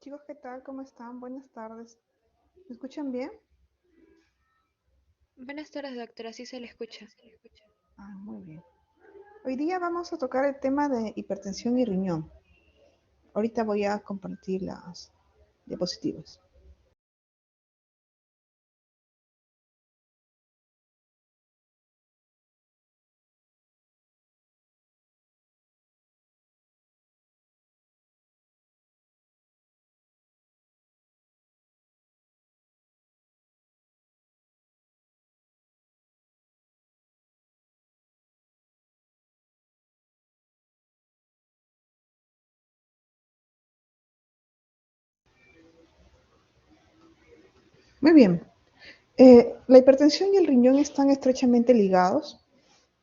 Chicos, ¿qué tal? ¿Cómo están? Buenas tardes. ¿Me escuchan bien? Buenas tardes, doctora. Sí se le escucha. Muy bien. Hoy día vamos a tocar el tema de hipertensión y riñón. Ahorita voy a compartir las diapositivas. Muy bien. La hipertensión y el riñón están estrechamente ligados,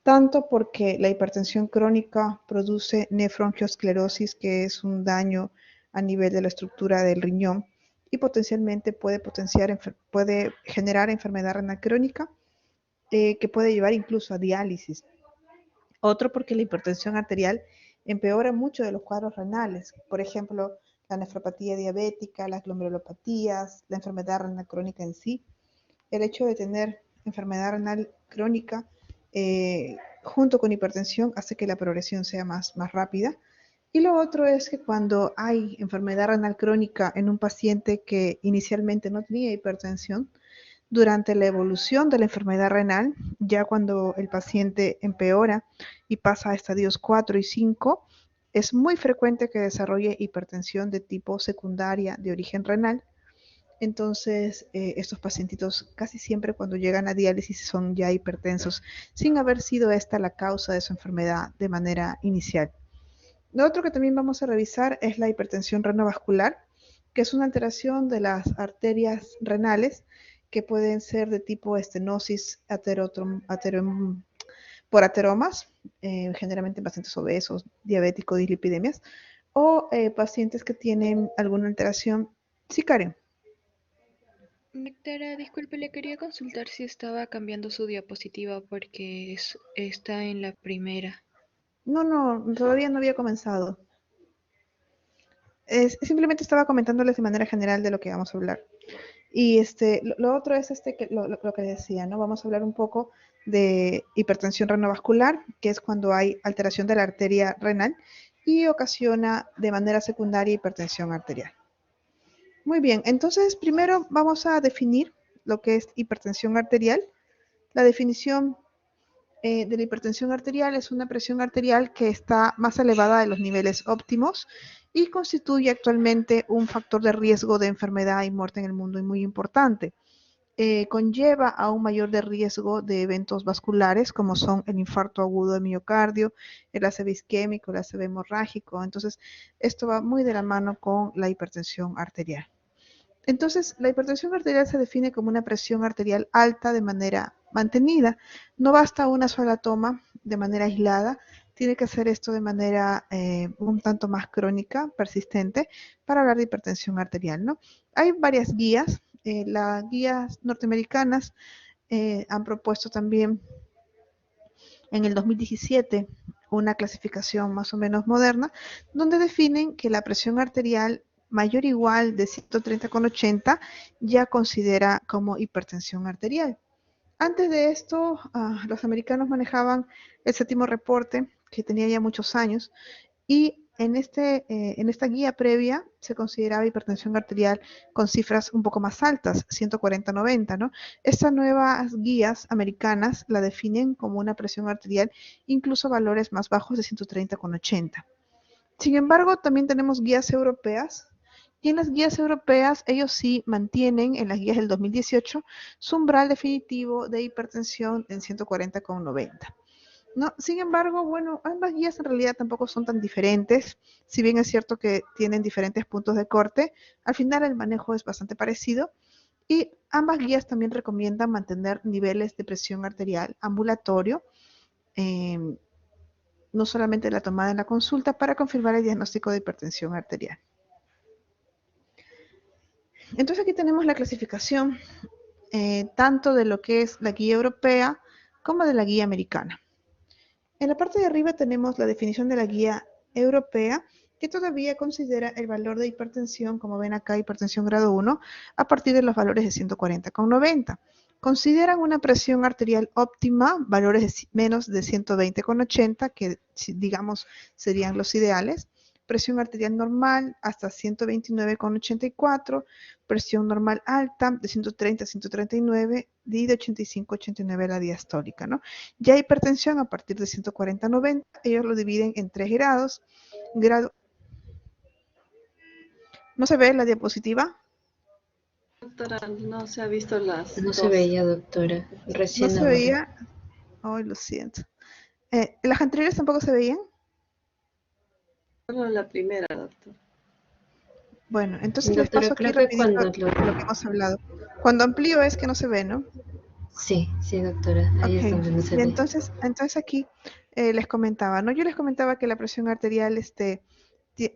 tanto porque la hipertensión crónica produce nefroangiosclerosis, que es un daño a nivel de la estructura del riñón, y potencialmente puede generar enfermedad renal crónica, que puede llevar incluso a diálisis. Otro porque la hipertensión arterial empeora mucho de los cuadros renales, por ejemplo, la nefropatía diabética, las glomerulopatías, la enfermedad renal crónica en sí. El hecho de tener enfermedad renal crónica junto con hipertensión hace que la progresión sea más rápida. Y lo otro es que cuando hay enfermedad renal crónica en un paciente que inicialmente no tenía hipertensión, durante la evolución de la enfermedad renal, ya cuando el paciente empeora y pasa a estadios 4 y 5, es muy frecuente que desarrolle hipertensión de tipo secundaria de origen renal. Entonces, estos pacientitos casi siempre cuando llegan a diálisis son ya hipertensos, sin haber sido esta la causa de su enfermedad de manera inicial. Lo otro que también vamos a revisar es la hipertensión renovascular, que es una alteración de las arterias renales que pueden ser de tipo estenosis por ateromas, generalmente pacientes obesos, diabéticos, dislipidemias, o pacientes que tienen alguna alteración. Sí, Karen. Doctora, disculpe, le quería consultar si estaba cambiando su diapositiva porque está en la primera. No, no, todavía no había comenzado. Simplemente estaba comentándoles de manera general de lo que vamos a hablar. Y lo otro es lo que decía, ¿no? Vamos a hablar un poco de hipertensión renovascular, que es cuando hay alteración de la arteria renal y ocasiona de manera secundaria hipertensión arterial. Muy bien, entonces primero vamos a definir lo que es hipertensión arterial. La definición de la hipertensión arterial es una presión arterial que está más elevada de los niveles óptimos y constituye actualmente un factor de riesgo de enfermedad y muerte en el mundo y muy importante. Conlleva a un mayor de riesgo de eventos vasculares como son el infarto agudo de miocardio, el ACV isquémico, el ACV hemorrágico. Entonces, esto va muy de la mano con la hipertensión arterial. Entonces, la hipertensión arterial se define como una presión arterial alta de manera mantenida. No basta una sola toma de manera aislada, tiene que hacer esto de manera un tanto más crónica, persistente, para hablar de hipertensión arterial, ¿no? Hay varias guías. Las guías norteamericanas han propuesto también en el 2017 una clasificación más o menos moderna, donde definen que la presión arterial mayor o igual de 130/80 ya considera como hipertensión arterial. Antes de esto, los americanos manejaban el séptimo reporte, que tenía ya muchos años, y en esta guía previa se consideraba hipertensión arterial con cifras un poco más altas, 140/90, ¿no? Estas nuevas guías americanas la definen como una presión arterial, incluso valores más bajos de 130/80. Sin embargo, también tenemos guías europeas, y en las guías europeas ellos sí mantienen en las guías del 2018 su umbral definitivo de hipertensión en 140/90. No, sin embargo, bueno, ambas guías en realidad tampoco son tan diferentes. Si bien es cierto que tienen diferentes puntos de corte, al final el manejo es bastante parecido, y ambas guías también recomiendan mantener niveles de presión arterial ambulatorio, eh, no solamente la tomada en la consulta, para confirmar el diagnóstico de hipertensión arterial. Entonces aquí tenemos la clasificación tanto de lo que es la guía europea como de la guía americana. En la parte de arriba tenemos la definición de la guía europea, que todavía considera el valor de hipertensión, como ven acá, hipertensión grado 1, a partir de los valores de 140,90. Consideran una presión arterial óptima, valores de menos de 120,80, que digamos serían los ideales. Presión arterial normal hasta 129,84, presión normal alta de 130 a 139 y de 85 a 89 la diastólica, ¿no? Ya hipertensión a partir de 140-90, ellos lo dividen en 3 grados. ¿No se ve la diapositiva? Doctora, no se ha visto las No dos. se veía, doctora. Recién no se ahora. veía. Ay, lo siento. ¿Las anteriores tampoco se veían? Solo la primera, doctor. Bueno, entonces les Doctora, paso aquí creo que rapidito cuando lo que hemos hablado. Cuando amplío es que no se ve, ¿no? Sí, doctora. Ahí es Ok, donde no se y ve. entonces aquí les comentaba, ¿no? Yo les comentaba que la presión arterial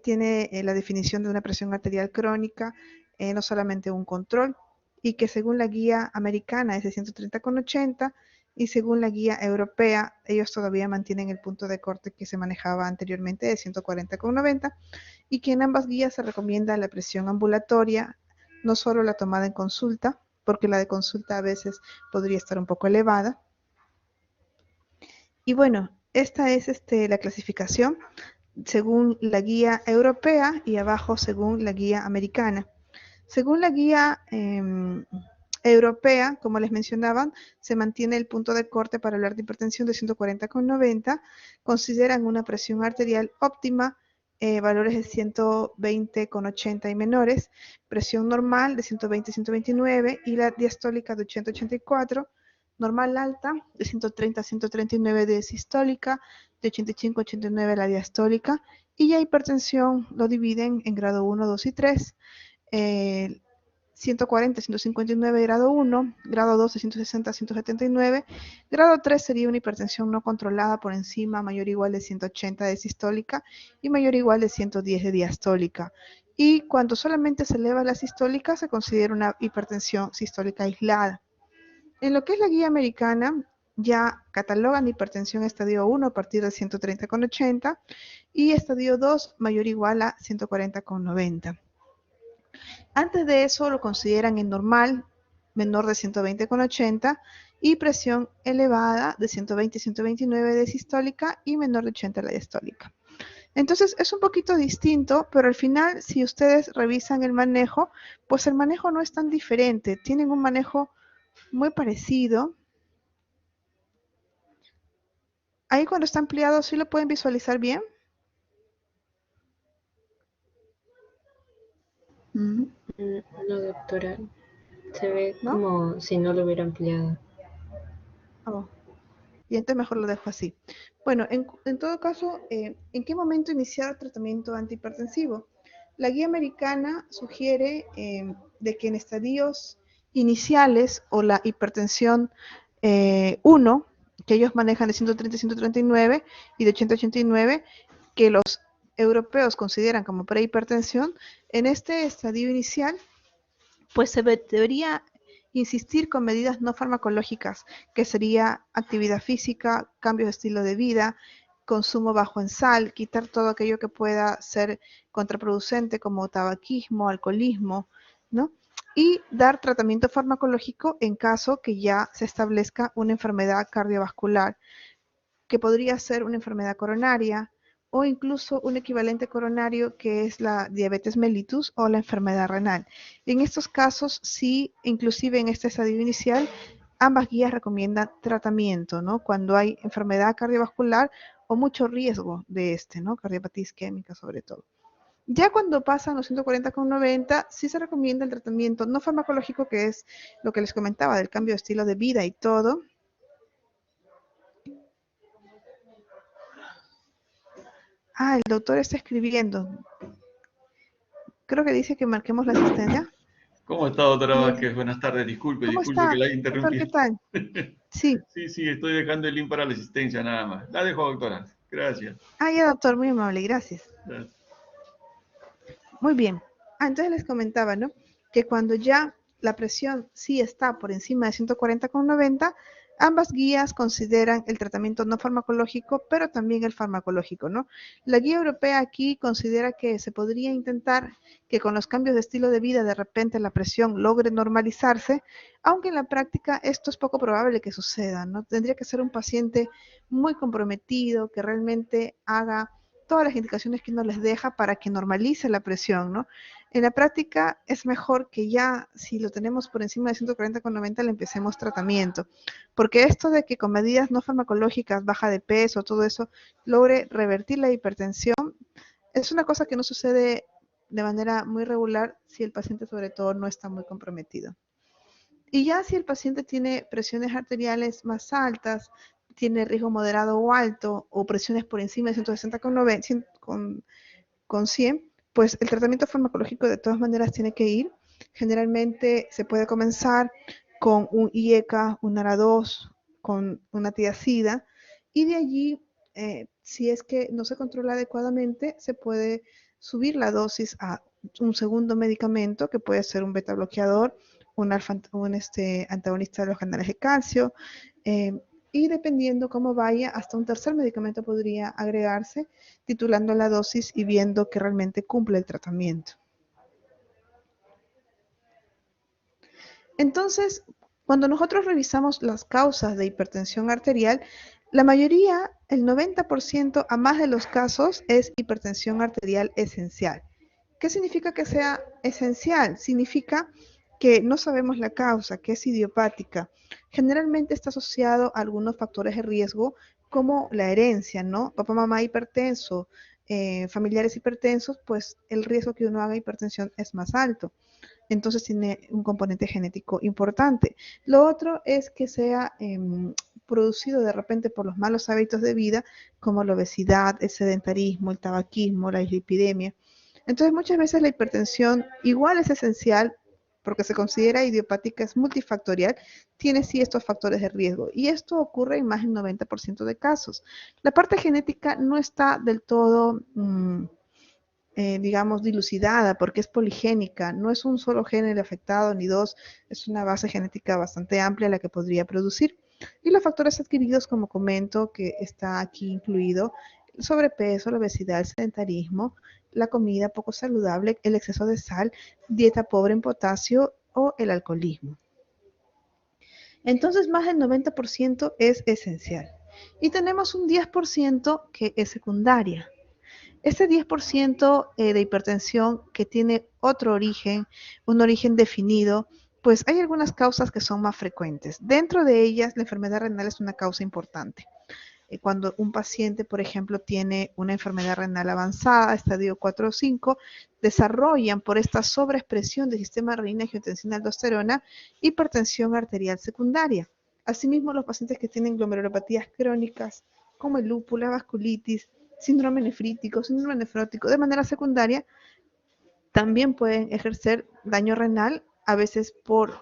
tiene la definición de una presión arterial crónica, no solamente un control, y que según la guía americana es de 130,80 y según la guía europea ellos todavía mantienen el punto de corte que se manejaba anteriormente de 140,90 y que en ambas guías se recomienda la presión ambulatoria, no solo la tomada en consulta, porque la de consulta a veces podría estar un poco elevada. Y bueno, esta es la clasificación según la guía europea y abajo según la guía americana. Según la guía europea, como les mencionaban, se mantiene el punto de corte para hablar de hipertensión de 140,90, consideran una presión arterial óptima, valores de 120,80 y menores, presión normal de 120-129 y la diastólica de 80-84, normal alta de 130 a 139 de sistólica, de 85 a 89 la diastólica, y ya hipertensión lo dividen en grado 1, 2 y 3. 140, 159 grado 1, grado 2 de 160 a 179, grado 3 sería una hipertensión no controlada por encima mayor o igual de 180 de sistólica y mayor o igual de 110 de diastólica. Y cuando solamente se eleva la sistólica se considera una hipertensión sistólica aislada. En lo que es la guía americana, ya catalogan hipertensión estadio 1 a partir de 130,80 y estadio 2 mayor o igual a 140,90. Antes de eso lo consideran en normal, menor de 120,80 y presión elevada de 120-129 de sistólica y menor de 80 la diastólica. Entonces es un poquito distinto, pero al final si ustedes revisan el manejo, pues el manejo no es tan diferente, tienen un manejo muy parecido. Ahí cuando está ampliado, ¿sí lo pueden visualizar bien? No, doctora. Se ve ¿No? como si no lo hubiera ampliado. Oh. Y entonces mejor lo dejo así. Bueno, en todo caso, ¿en qué momento iniciar tratamiento antihipertensivo? La guía americana sugiere de que en estadios iniciales o la hipertensión 1, que ellos manejan de 130 a 139 y de 80 a 89, que los europeos consideran como prehipertensión, en este estadio inicial, pues se debería insistir con medidas no farmacológicas, que sería actividad física, cambios de estilo de vida, consumo bajo en sal, quitar todo aquello que pueda ser contraproducente como tabaquismo, alcoholismo, ¿no? Y dar tratamiento farmacológico en caso que ya se establezca una enfermedad cardiovascular, que podría ser una enfermedad coronaria o incluso un equivalente coronario que es la diabetes mellitus o la enfermedad renal. En estos casos, sí, inclusive en este estadio inicial, ambas guías recomiendan tratamiento, ¿no? Cuando hay enfermedad cardiovascular o mucho riesgo de ¿no? Cardiopatía isquémica sobre todo. Ya cuando pasan los 140,90, sí se recomienda el tratamiento no farmacológico, que es lo que les comentaba del cambio de estilo de vida y todo. El doctor está escribiendo. Creo que dice que marquemos la asistencia. ¿Cómo está, doctora Vázquez? Buenas tardes. Disculpe ¿Cómo que está, la haya doctor? ¿Qué interrumpido. tal? Sí. Sí, estoy dejando el link para la asistencia nada más. La dejo, doctora. Gracias. Ya, doctor, muy amable, gracias. Gracias. Muy bien. Entonces les comentaba, ¿no? Que cuando ya la presión sí está por encima de 140,90, Ambas guías consideran el tratamiento no farmacológico, pero también el farmacológico, ¿no? La guía europea aquí considera que se podría intentar que con los cambios de estilo de vida de repente la presión logre normalizarse, aunque en la práctica esto es poco probable que suceda, ¿no? Tendría que ser un paciente muy comprometido, que realmente haga todas las indicaciones que uno les deja para que normalice la presión, ¿no? En la práctica es mejor que ya, si lo tenemos por encima de 140/90, le empecemos tratamiento. Porque esto de que con medidas no farmacológicas, baja de peso, todo eso, logre revertir la hipertensión, es una cosa que no sucede de manera muy regular si el paciente sobre todo no está muy comprometido. Y ya si el paciente tiene presiones arteriales más altas, tiene riesgo moderado o alto, o presiones por encima de 160/90, con 100, pues el tratamiento farmacológico de todas maneras tiene que ir. Generalmente se puede comenzar con un IECA, un ARA2, con una tiazida, y de allí, si es que no se controla adecuadamente, se puede subir la dosis a un segundo medicamento, que puede ser un beta bloqueador, un antagonista de los canales de calcio, y dependiendo cómo vaya, hasta un tercer medicamento podría agregarse, titulando la dosis y viendo que realmente cumple el tratamiento. Entonces, cuando nosotros revisamos las causas de hipertensión arterial, la mayoría, el 90% a más de los casos, es hipertensión arterial esencial. ¿Qué significa que sea esencial? Significa que no sabemos la causa, que es idiopática. Generalmente está asociado a algunos factores de riesgo como la herencia, ¿no? Papá, mamá hipertenso, familiares hipertensos, pues el riesgo que uno haga hipertensión es más alto. Entonces tiene un componente genético importante. Lo otro es que sea producido de repente por los malos hábitos de vida, como la obesidad, el sedentarismo, el tabaquismo, la dislipidemia. Entonces muchas veces la hipertensión igual es esencial porque se considera idiopática, es multifactorial, tiene sí estos factores de riesgo. Y esto ocurre en más del 90% de casos. La parte genética no está del todo digamos, dilucidada, porque es poligénica, no es un solo gen el afectado ni dos, es una base genética bastante amplia la que podría producir. Y los factores adquiridos, como comento, que está aquí incluido, el sobrepeso, la obesidad, el sedentarismo, la comida poco saludable, el exceso de sal, dieta pobre en potasio o el alcoholismo. Entonces, más del 90% es esencial. Y tenemos un 10% que es secundaria. Ese 10% de hipertensión que tiene otro origen, un origen definido, pues hay algunas causas que son más frecuentes. Dentro de ellas, la enfermedad renal es una causa importante. Cuando un paciente, por ejemplo, tiene una enfermedad renal avanzada, estadio 4 o 5, desarrollan por esta sobreexpresión del sistema renina-angiotensina-aldosterona hipertensión arterial secundaria. Asimismo, los pacientes que tienen glomerulopatías crónicas, como el lúpulo, la vasculitis, síndrome nefrítico, síndrome nefrótico, de manera secundaria, también pueden ejercer daño renal, a veces por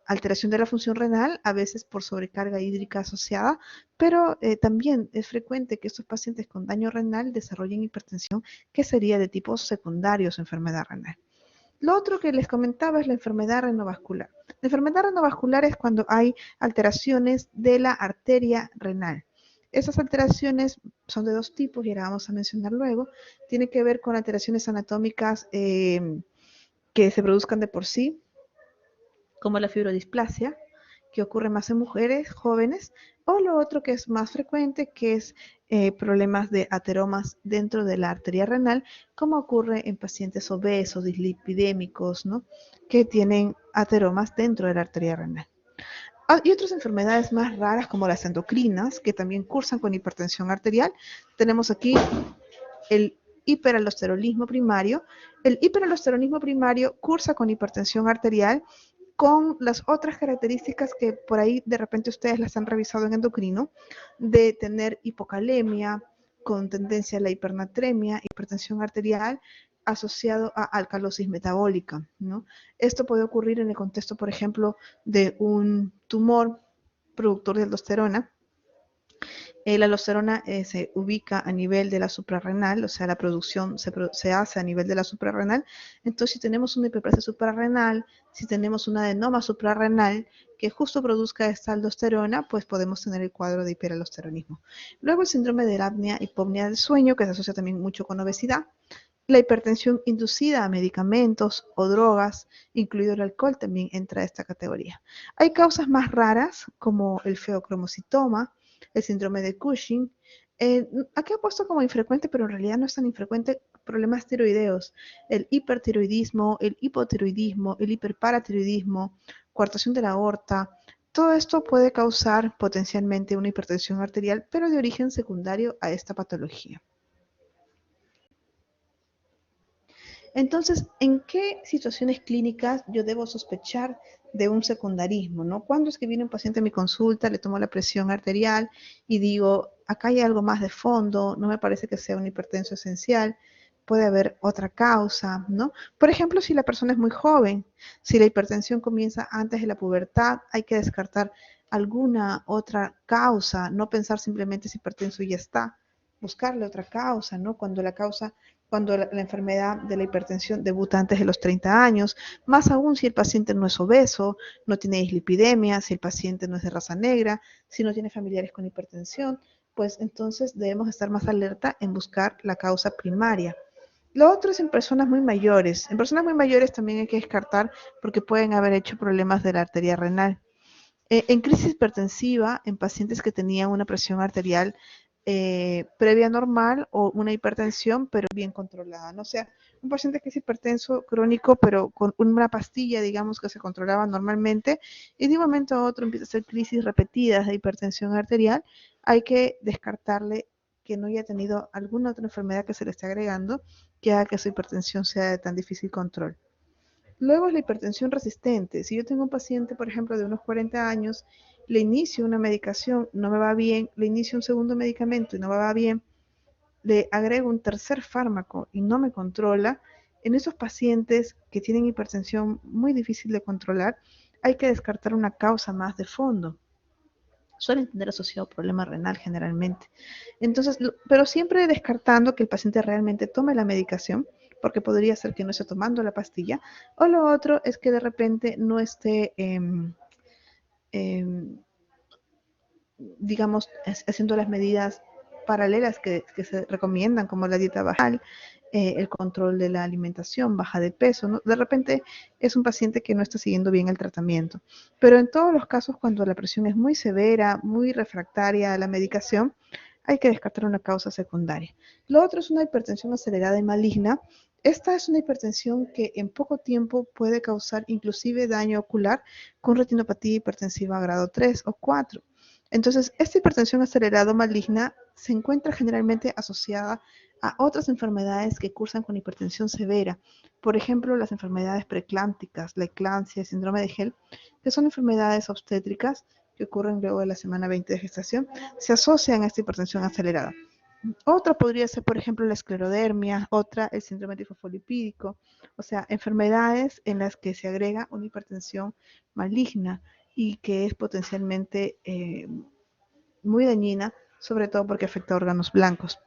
alteración de la función renal, a veces por sobrecarga hídrica asociada, pero también es frecuente que estos pacientes con daño renal desarrollen hipertensión que sería de tipo secundario a su enfermedad renal. Lo otro que les comentaba es la enfermedad renovascular. La enfermedad renovascular es cuando hay alteraciones de la arteria renal. Esas alteraciones son de dos tipos y ahora vamos a mencionar luego. Tiene que ver con alteraciones anatómicas que se produzcan de por sí, como la fibrodisplasia, que ocurre más en mujeres jóvenes, o lo otro que es más frecuente, que es problemas de ateromas dentro de la arteria renal, como ocurre en pacientes obesos, dislipidémicos, ¿no? Que tienen ateromas dentro de la arteria renal. Y otras enfermedades más raras como las endocrinas, que también cursan con hipertensión arterial. Tenemos aquí el hiperaldosteronismo primario. El hiperaldosteronismo primario cursa con hipertensión arterial con las otras características que por ahí de repente ustedes las han revisado en endocrino, de tener hipocalemia, con tendencia a la hipernatremia, hipertensión arterial, asociado a alcalosis metabólica, ¿no? Esto puede ocurrir en el contexto, por ejemplo, de un tumor productor de aldosterona, La aldosterona se ubica a nivel de la suprarrenal, o sea, la producción se hace a nivel de la suprarrenal. Entonces, si tenemos una hiperplasia suprarrenal, si tenemos una adenoma suprarrenal que justo produzca esta aldosterona, pues podemos tener el cuadro de hiperaldosteronismo. Luego, el síndrome de la apnea hipopnea del sueño, que se asocia también mucho con obesidad. La hipertensión inducida a medicamentos o drogas, incluido el alcohol, también entra a esta categoría. Hay causas más raras, como el feocromocitoma, el síndrome de Cushing. Aquí he puesto como infrecuente, pero en realidad no es tan infrecuente, problemas tiroideos, el hipertiroidismo, el hipotiroidismo, el hiperparatiroidismo, coartación de la aorta. Todo esto puede causar potencialmente una hipertensión arterial, pero de origen secundario a esta patología. Entonces, ¿en qué situaciones clínicas yo debo sospechar de un secundarismo, ¿no? ¿Cuándo es que viene un paciente a mi consulta, le tomo la presión arterial y digo, acá hay algo más de fondo, no me parece que sea un hipertenso esencial, puede haber otra causa, ¿no? Por ejemplo, si la persona es muy joven, si la hipertensión comienza antes de la pubertad, hay que descartar alguna otra causa, no pensar simplemente es hipertenso y ya está, buscarle otra causa, ¿no? Cuando la enfermedad de la hipertensión debuta antes de los 30 años, más aún si el paciente no es obeso, no tiene dislipidemia, si el paciente no es de raza negra, si no tiene familiares con hipertensión, pues entonces debemos estar más alerta en buscar la causa primaria. Lo otro es en personas muy mayores. En personas muy mayores también hay que descartar porque pueden haber hecho problemas de la arteria renal. En crisis hipertensiva, en pacientes que tenían una presión arterial previa normal o una hipertensión, pero bien controlada, ¿no? O sea, un paciente que es hipertenso crónico, pero con una pastilla, digamos, que se controlaba normalmente, y de un momento a otro empieza a hacer crisis repetidas de hipertensión arterial, hay que descartarle que no haya tenido alguna otra enfermedad que se le esté agregando que haga que su hipertensión sea de tan difícil control. Luego es la hipertensión resistente. Si yo tengo un paciente, por ejemplo, de unos 40 años, le inicio una medicación, no me va bien, le inicio un segundo medicamento y no me va bien, le agrego un tercer fármaco y no me controla, en esos pacientes que tienen hipertensión muy difícil de controlar, hay que descartar una causa más de fondo. Suelen tener asociado problema renal generalmente. Entonces, pero siempre descartando que el paciente realmente tome la medicación, porque podría ser que no esté tomando la pastilla, o lo otro es que de repente no esté, digamos, haciendo las medidas paralelas que se recomiendan, como la dieta basal, el control de la alimentación, baja de peso, ¿no? De repente es un paciente que no está siguiendo bien el tratamiento. Pero en todos los casos, cuando la presión es muy severa, muy refractaria a la medicación, hay que descartar una causa secundaria. Lo otro es una hipertensión acelerada y maligna. Esta es una hipertensión que en poco tiempo puede causar inclusive daño ocular con retinopatía hipertensiva grado 3 o 4. Entonces, esta hipertensión acelerada maligna se encuentra generalmente asociada a otras enfermedades que cursan con hipertensión severa. Por ejemplo, las enfermedades preeclámpticas, la eclampsia, el síndrome de Hell, que son enfermedades obstétricas que ocurren luego de la semana 20 de gestación, se asocian a esta hipertensión acelerada. Otra podría ser, por ejemplo, la esclerodermia, otra el síndrome tifosfolipídico, o sea, enfermedades en las que se agrega una hipertensión maligna y que es potencialmente muy dañina, sobre todo porque afecta a órganos blancos.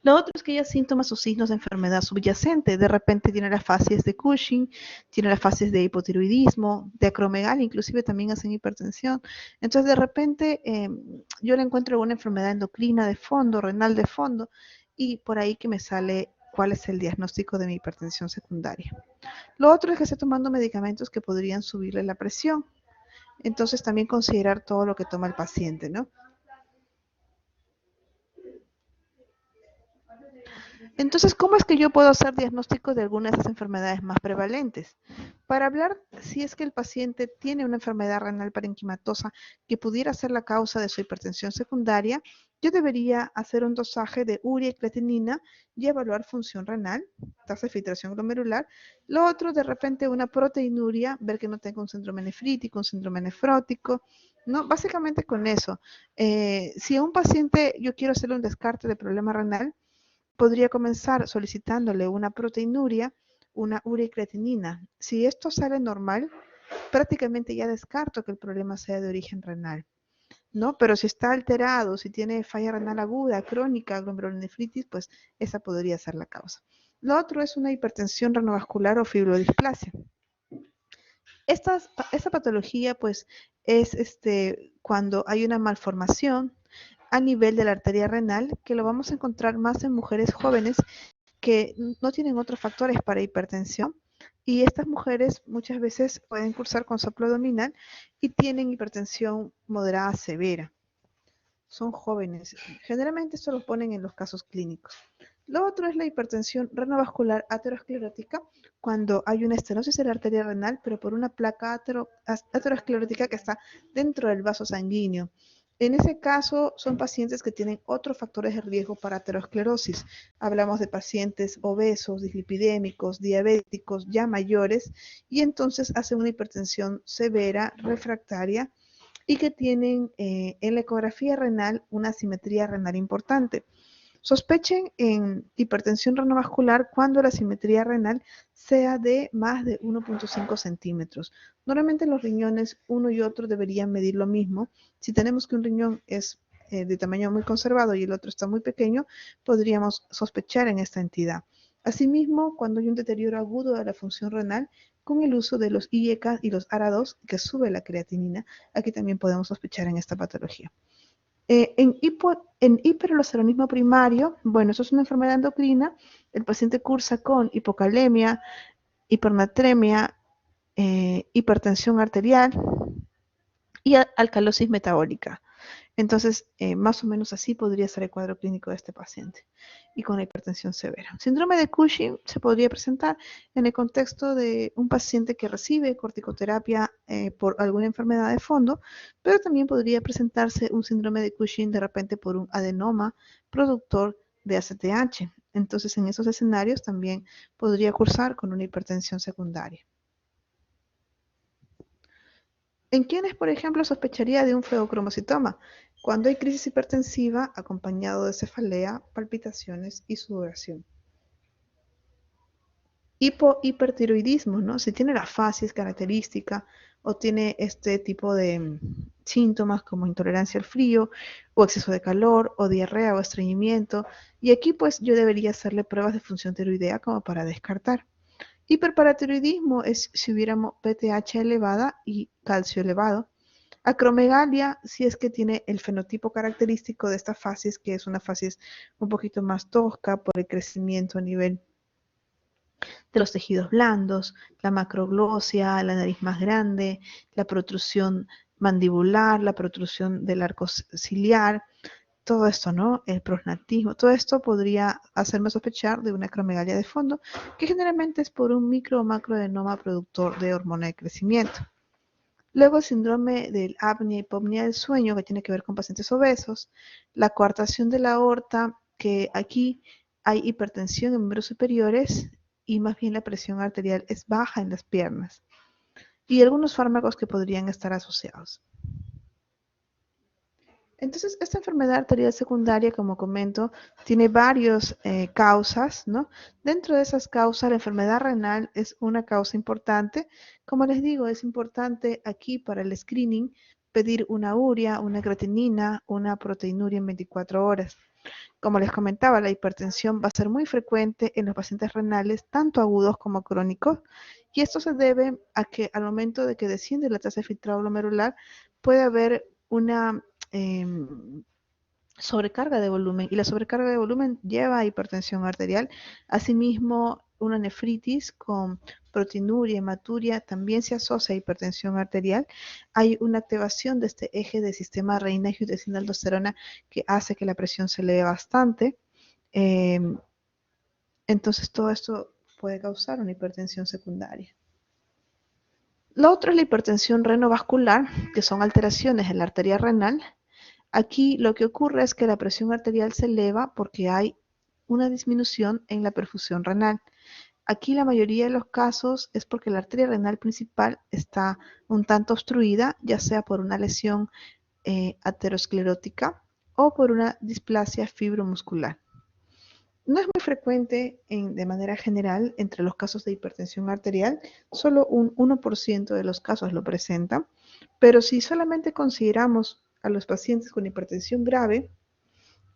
Lo otro es que haya síntomas o signos de enfermedad subyacente. De repente tiene las fases de Cushing, tiene las fases de hipotiroidismo, de acromegalia, inclusive también hacen hipertensión. Entonces, de repente, yo le encuentro una enfermedad endocrina de fondo, renal de fondo, y por ahí que me sale cuál es el diagnóstico de mi hipertensión secundaria. Lo otro es que esté tomando medicamentos que podrían subirle la presión. Entonces, también considerar todo lo que toma el paciente, ¿no? Entonces, ¿cómo es que yo puedo hacer diagnóstico de alguna de esas enfermedades más prevalentes? Para hablar si es que el paciente tiene una enfermedad renal parenquimatosa que pudiera ser la causa de su hipertensión secundaria, yo debería hacer un dosaje de urea y creatinina y evaluar función renal, tasa de filtración glomerular. Lo otro, de repente, una proteinuria, ver que no tenga un síndrome nefrítico, un síndrome nefrótico, ¿no? Básicamente con eso. Si a un paciente yo quiero hacerle un descarte de problema renal, podría comenzar solicitándole una proteinuria, una urea y creatinina. Si esto sale normal, prácticamente ya descarto que el problema sea de origen renal. ¿no? Pero si está alterado, si tiene falla renal aguda, crónica, glomerulonefritis, pues esa podría ser la causa. Lo otro es una hipertensión renovascular o fibrodisplasia. Esta patología, pues, es cuando hay una malformación a nivel de la arteria renal, que lo vamos a encontrar más en mujeres jóvenes que no tienen otros factores para hipertensión. Y estas mujeres muchas veces pueden cursar con soplo abdominal y tienen hipertensión moderada severa. Son jóvenes. Generalmente esto lo ponen en los casos clínicos. Lo otro es la hipertensión renovascular aterosclerótica, cuando hay una estenosis de la arteria renal, pero por una placa aterosclerótica que está dentro del vaso sanguíneo. En ese caso, son pacientes que tienen otros factores de riesgo para aterosclerosis. Hablamos de pacientes obesos, dislipidémicos, diabéticos, ya mayores, y entonces hacen una hipertensión severa, refractaria, y que tienen en la ecografía renal una asimetría renal importante. Sospechen en hipertensión renovascular cuando la simetría renal sea de más de 1.5 centímetros. Normalmente los riñones, uno y otro, deberían medir lo mismo. Si tenemos que un riñón es de tamaño muy conservado y el otro está muy pequeño, podríamos sospechar en esta entidad. Asimismo, cuando hay un deterioro agudo de la función renal, con el uso de los IECA y los ARA2, que sube la creatinina, aquí también podemos sospechar en esta patología. En hiperaldosteronismo primario, bueno, eso es una enfermedad endocrina, el paciente cursa con hipocalemia, hipernatremia, hipertensión arterial y alcalosis metabólica. Entonces, más o menos así podría ser el cuadro clínico de este paciente y con la hipertensión severa. Síndrome de Cushing se podría presentar en el contexto de un paciente que recibe corticoterapia por alguna enfermedad de fondo, pero también podría presentarse un síndrome de Cushing de repente por un adenoma productor de ACTH. Entonces, en esos escenarios también podría cursar con una hipertensión secundaria. ¿En quiénes, por ejemplo, sospecharía de un fleocromocitoma? Cuando hay crisis hipertensiva acompañado de cefalea, palpitaciones y sudoración. Hipertiroidismo, ¿no? Si tiene la facies característica o tiene este tipo de síntomas como intolerancia al frío o exceso de calor o diarrea o estreñimiento. Y aquí pues yo debería hacerle pruebas de función tiroidea como para descartar. Hiperparatiroidismo es si hubiéramos PTH elevada y calcio elevado. Acromegalia, si es que tiene el fenotipo característico de esta facies, que es una facies un poquito más tosca por el crecimiento a nivel de los tejidos blandos, la macroglosia, la nariz más grande, la protrusión mandibular, la protrusión del arco ciliar, todo esto, ¿no? El prosnatismo, todo esto podría hacerme sospechar de una acromegalia de fondo, que generalmente es por un micro o macroadenoma productor de hormona de crecimiento. Luego el síndrome del apnea hipopnea del sueño, que tiene que ver con pacientes obesos, la coartación de la aorta, que aquí hay hipertensión en miembros superiores y más bien la presión arterial es baja en las piernas, y algunos fármacos que podrían estar asociados. Entonces, esta enfermedad arterial secundaria, como comento, tiene varias causas, ¿no? Dentro de esas causas, la enfermedad renal es una causa importante. Como les digo, es importante aquí para el screening pedir una urea, una creatinina, una proteinuria en 24 horas. Como les comentaba, la hipertensión va a ser muy frecuente en los pacientes renales, tanto agudos como crónicos, y esto se debe a que al momento de que desciende la tasa de filtrado glomerular, puede haber una sobrecarga de volumen, y la sobrecarga de volumen lleva a hipertensión arterial. Asimismo, una nefritis con proteinuria, hematuria también se asocia a hipertensión arterial. Hay una activación de este eje del sistema renina-angiotensina-aldosterona que hace que la presión se eleve bastante. Entonces, todo esto puede causar una hipertensión secundaria. Lo otro es la hipertensión renovascular, que son alteraciones en la arteria renal. Aquí lo que ocurre es que la presión arterial se eleva porque hay una disminución en la perfusión renal. Aquí la mayoría de los casos es porque la arteria renal principal está un tanto obstruida, ya sea por una lesión aterosclerótica o por una displasia fibromuscular. No es muy frecuente de manera general entre los casos de hipertensión arterial, solo un 1% de los casos lo presentan, pero si solamente consideramos a los pacientes con hipertensión grave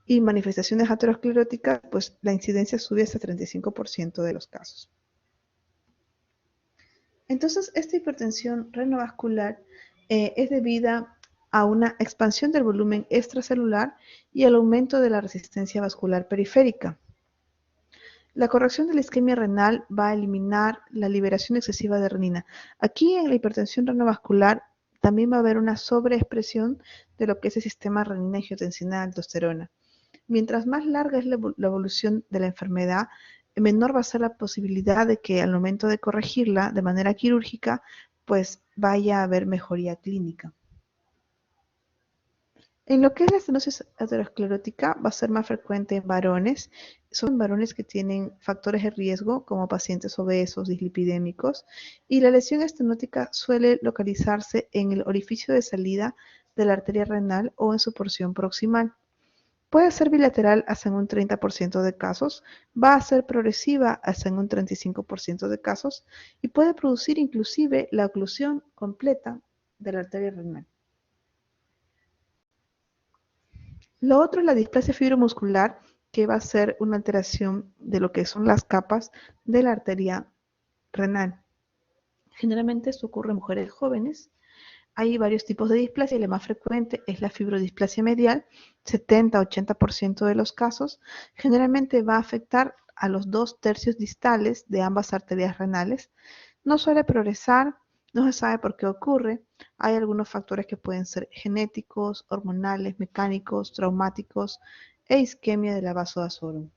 y manifestaciones ateroscleróticas, pues la incidencia sube hasta 35% de los casos. Entonces, esta hipertensión renovascular es debida a una expansión del volumen extracelular y al aumento de la resistencia vascular periférica. La corrección de la isquemia renal va a eliminar la liberación excesiva de renina. Aquí en la hipertensión renovascular también va a haber una sobreexpresión de lo que es el sistema renina-angiotensina-aldosterona. Mientras más larga es la evolución de la enfermedad, menor va a ser la posibilidad de que al momento de corregirla de manera quirúrgica, pues vaya a haber mejoría clínica. En lo que es la estenosis aterosclerótica va a ser más frecuente en varones. Son varones que tienen factores de riesgo como pacientes obesos, dislipidémicos, y la lesión estenótica suele localizarse en el orificio de salida de la arteria renal o en su porción proximal. Puede ser bilateral hasta en un 30% de casos, va a ser progresiva hasta en un 35% de casos y puede producir inclusive la oclusión completa de la arteria renal. Lo otro es la displasia fibromuscular, que va a ser una alteración de lo que son las capas de la arteria renal. Generalmente esto ocurre en mujeres jóvenes. Hay varios tipos de displasia y la más frecuente es la fibrodisplasia medial, 70-80% de los casos. Generalmente va a afectar a los 2/3 distales de ambas arterias renales. No suele progresar, no se sabe por qué ocurre. Hay algunos factores que pueden ser genéticos, hormonales, mecánicos, traumáticos e isquemia de la vasovasorum.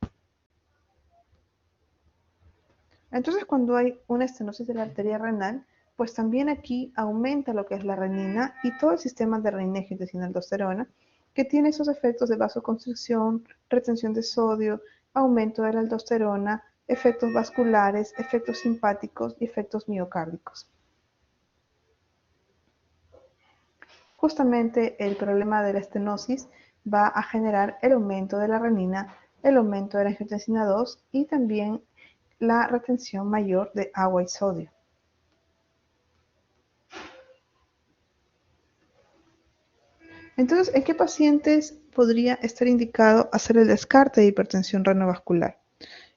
Entonces, cuando hay una estenosis de la arteria renal, pues también aquí aumenta lo que es la renina y todo el sistema de renina-angiotensina-aldosterona, que tiene esos efectos de vasoconstricción, retención de sodio, aumento de la aldosterona, efectos vasculares, efectos simpáticos y efectos miocárdicos. Justamente el problema de la estenosis va a generar el aumento de la renina, el aumento de la angiotensina 2 y también la retención mayor de agua y sodio. Entonces, ¿en qué pacientes podría estar indicado hacer el descarte de hipertensión renovascular?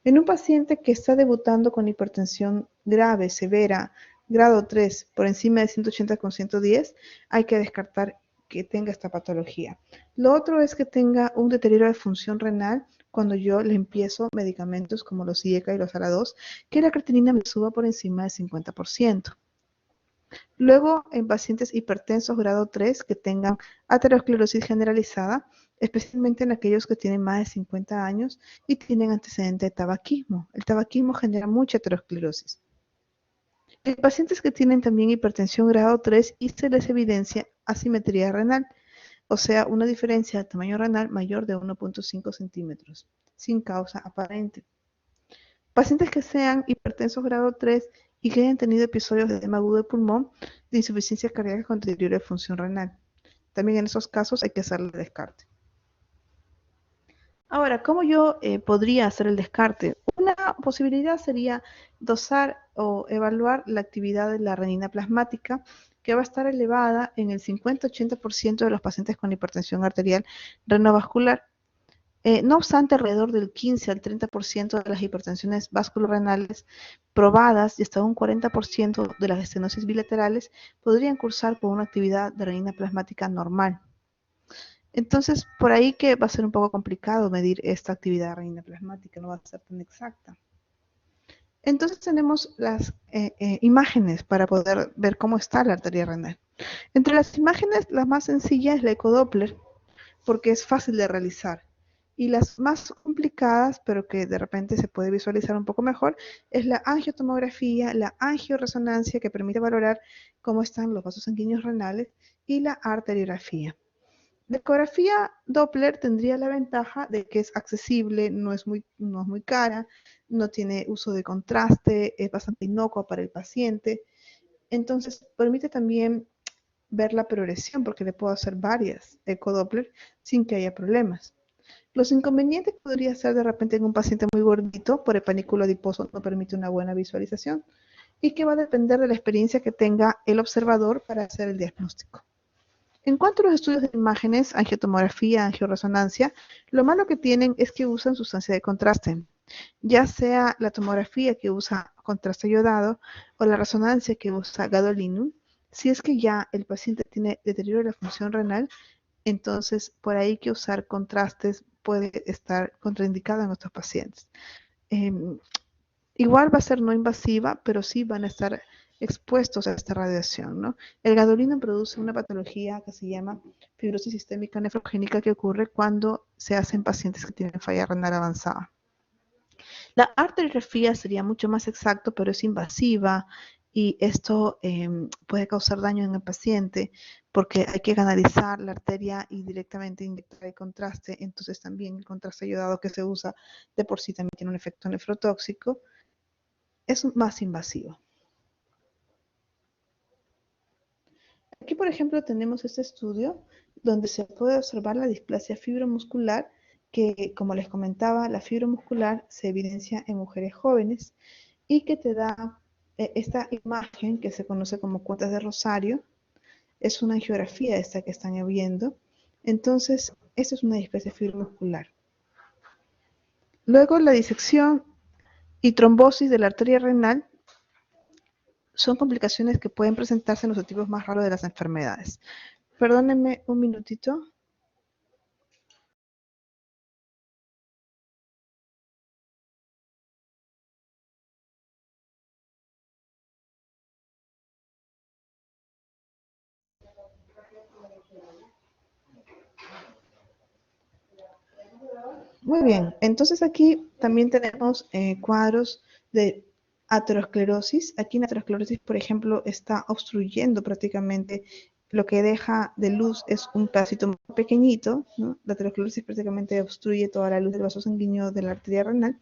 En un paciente que está debutando con hipertensión grave, severa, grado 3, por encima de 180/110, hay que descartar que tenga esta patología. Lo otro es que tenga un deterioro de función renal cuando yo le empiezo medicamentos como los IECA y los ALA2, que la creatinina me suba por encima del 50%. Luego, en pacientes hipertensos grado 3 que tengan aterosclerosis generalizada, especialmente en aquellos que tienen más de 50 años y tienen antecedente de tabaquismo. El tabaquismo genera mucha aterosclerosis. En pacientes que tienen también hipertensión grado 3 y se les evidencia asimetría renal, o sea, una diferencia de tamaño renal mayor de 1.5 centímetros, sin causa aparente. Pacientes que sean hipertensos grado 3 y que hayan tenido episodios de edema agudo de pulmón, de insuficiencia cardíaca con deterioro de función renal. También en esos casos hay que hacerle descarte. Ahora, ¿cómo yo podría hacer el descarte? Una posibilidad sería dosar o evaluar la actividad de la renina plasmática, que va a estar elevada en el 50-80% de los pacientes con hipertensión arterial renovascular. No obstante, alrededor del 15 al 30% de las hipertensiones vasculorenales probadas y hasta un 40% de las estenosis bilaterales podrían cursar con una actividad de renina plasmática normal. Entonces, por ahí que va a ser un poco complicado medir esta actividad de renina plasmática, no va a ser tan exacta. Entonces tenemos las imágenes para poder ver cómo está la arteria renal. Entre las imágenes, la más sencilla es la ecodoppler, porque es fácil de realizar. Y las más complicadas, pero que de repente se puede visualizar un poco mejor, es la angiotomografía, la angioresonancia, que permite valorar cómo están los vasos sanguíneos renales, y la arteriografía. La ecografía Doppler tendría la ventaja de que es accesible, no es muy cara, no tiene uso de contraste, es bastante inocua para el paciente. Entonces, permite también ver la progresión, porque le puedo hacer varias ecodoppler sin que haya problemas. Los inconvenientes podría ser de repente en un paciente muy gordito, por el panículo adiposo no permite una buena visualización, y que va a depender de la experiencia que tenga el observador para hacer el diagnóstico. En cuanto a los estudios de imágenes, angiotomografía, angioresonancia, lo malo que tienen es que usan sustancia de contraste, ya sea la tomografía que usa contraste iodado o la resonancia que usa gadolinum. Si es que ya el paciente tiene deterioro de la función renal, entonces por ahí que usar contrastes puede estar contraindicado en estos pacientes. Igual va a ser no invasiva, pero sí van a estar expuestos a esta radiación, ¿no? El gadolino produce una patología que se llama fibrosis sistémica nefrogénica que ocurre cuando se hacen pacientes que tienen falla renal avanzada. La arteriografía sería mucho más exacto, pero es invasiva y esto puede causar daño en el paciente porque hay que canalizar la arteria y directamente inyectar el contraste. Entonces también el contraste ayudado que se usa de por sí también tiene un efecto nefrotóxico. Es más invasivo. Aquí, por ejemplo, tenemos este estudio donde se puede observar la displasia fibromuscular que, como les comentaba, la fibromuscular se evidencia en mujeres jóvenes y que te da esta imagen que se conoce como cuotas de Rosario. Es una angiografía esta que están viendo. Entonces, esta es una displasia fibromuscular. Luego, la disección y trombosis de la arteria renal son complicaciones que pueden presentarse en los tipos más raros de las enfermedades. Perdónenme un minutito. Muy bien, entonces aquí también tenemos cuadros de aterosclerosis. Aquí en aterosclerosis, por ejemplo, está obstruyendo prácticamente lo que deja de luz es un pedacito muy pequeñito, ¿no? La aterosclerosis prácticamente obstruye toda la luz del vaso sanguíneo de la arteria renal.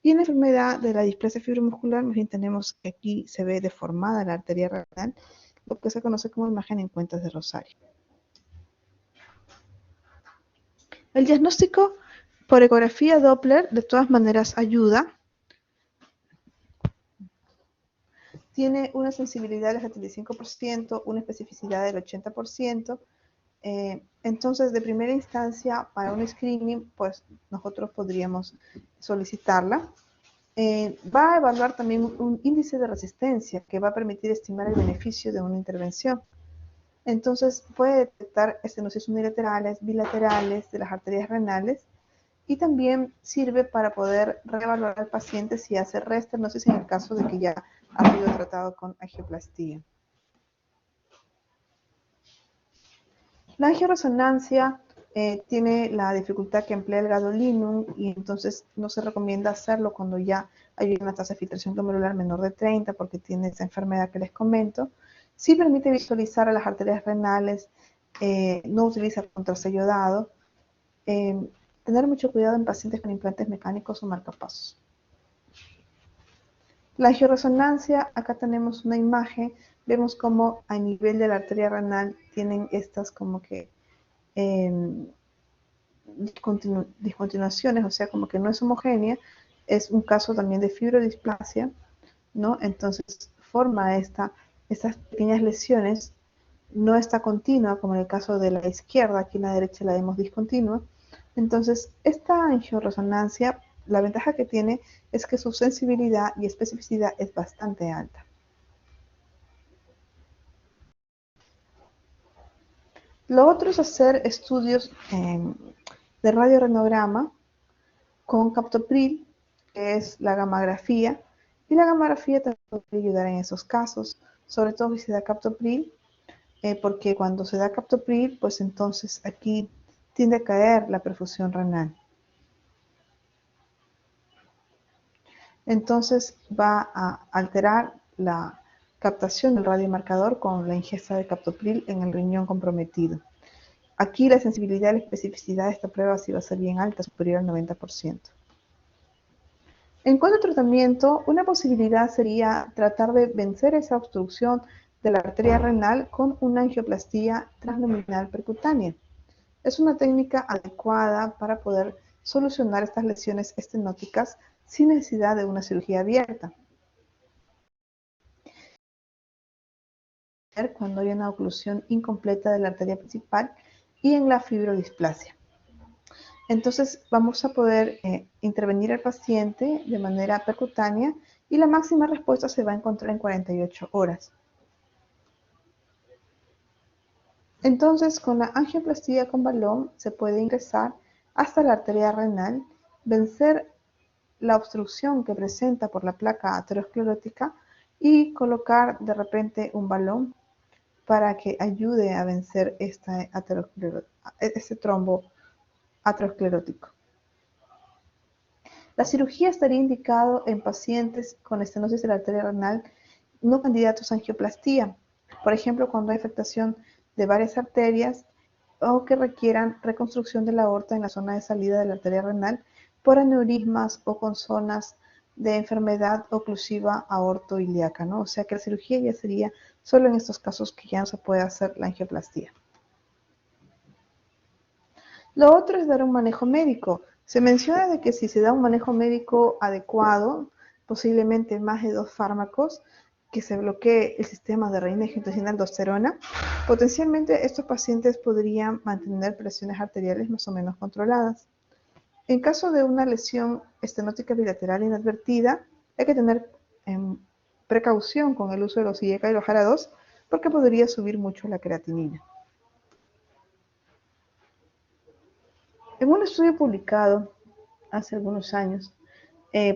Y en la enfermedad de la displasia fibromuscular, más bien tenemos que aquí se ve deformada la arteria renal, lo que se conoce como imagen en cuentas de Rosario. El diagnóstico por ecografía Doppler de todas maneras ayuda. Tiene una sensibilidad del 75%, una especificidad del 80%. Entonces, de primera instancia, para un screening, pues nosotros podríamos solicitarla. Va a evaluar también un índice de resistencia que va a permitir estimar el beneficio de una intervención. Entonces, puede detectar estenosis unilaterales, bilaterales de las arterias renales y también sirve para poder reevaluar al paciente si hace reestenosis en el caso de que ya ha sido tratado con angioplastía. La angioresonancia tiene la dificultad que emplea el gadolinum y entonces no se recomienda hacerlo cuando ya hay una tasa de filtración glomerular menor de 30 porque tiene esa enfermedad que les comento. Sí permite visualizar a las arterias renales, no utiliza contraste iodado. Tener mucho cuidado en pacientes con implantes mecánicos o marcapasos. La angioresonancia, acá tenemos una imagen, vemos como a nivel de la arteria renal tienen estas como que discontinuaciones, o sea, como que no es homogénea, es un caso también de fibrodisplasia, ¿no? Entonces forma estas pequeñas lesiones, no está continua, como en el caso de la izquierda, aquí en la derecha la vemos discontinua. Entonces, esta angioresonancia, la ventaja que tiene es que su sensibilidad y especificidad es bastante alta. Lo otro es hacer estudios de radiorenograma con captopril, que es la gammagrafía, y la gammagrafía también puede ayudar en esos casos, sobre todo si se da captopril, porque cuando se da captopril, pues entonces aquí tiende a caer la perfusión renal. Entonces va a alterar la captación del radiomarcador con la ingesta de captopril en el riñón comprometido. Aquí la sensibilidad y la especificidad de esta prueba sí va a ser bien alta, superior al 90%. En cuanto al tratamiento, una posibilidad sería tratar de vencer esa obstrucción de la arteria renal con una angioplastía transluminal percutánea. Es una técnica adecuada para poder solucionar estas lesiones estenóticas sin necesidad de una cirugía abierta. cuando hay una oclusión incompleta de la arteria principal y en la fibrodisplasia. Entonces vamos a poder intervenir al paciente de manera percutánea y la máxima respuesta se va a encontrar en 48 horas. Entonces, con la angioplastía con balón se puede ingresar hasta la arteria renal, vencer la obstrucción que presenta por la placa aterosclerótica y colocar de repente un balón para que ayude a vencer este trombo aterosclerótico. La cirugía estaría indicado en pacientes con estenosis de la arteria renal no candidatos a angioplastía, por ejemplo, cuando hay afectación de varias arterias o que requieran reconstrucción de la aorta en la zona de salida de la arteria renal por aneurismas o con zonas de enfermedad oclusiva aortoilíaca, ¿no? O sea que la cirugía ya sería solo en estos casos que ya no se puede hacer la angioplastía. Lo otro es dar un manejo médico. Se menciona de que si se da un manejo médico adecuado, posiblemente más de 2 fármacos, que se bloquee el sistema de reina-angiotensina-aldosterona, potencialmente estos pacientes podrían mantener presiones arteriales más o menos controladas. En caso de una lesión estenótica bilateral inadvertida, hay que tener precaución con el uso de los IECA y los ARA2 porque podría subir mucho la creatinina. En un estudio publicado hace algunos años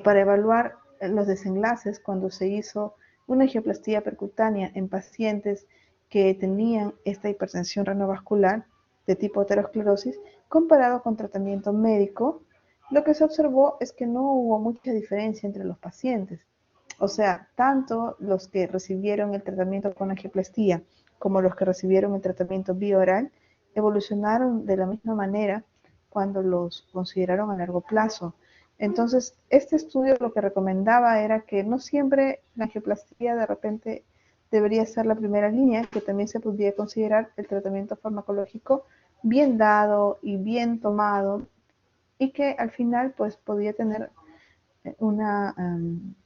para evaluar los desenlaces cuando se hizo una angioplastía percutánea en pacientes que tenían esta hipertensión renovascular de tipo aterosclerosis comparado con tratamiento médico, lo que se observó es que no hubo mucha diferencia entre los pacientes. O sea, tanto los que recibieron el tratamiento con angioplastía como los que recibieron el tratamiento bioral evolucionaron de la misma manera cuando los consideraron a largo plazo. Entonces, este estudio lo que recomendaba era que no siempre la angioplastía de repente debería ser la primera línea, que también se podría considerar el tratamiento farmacológico bien dado y bien tomado y que al final pues podía tener una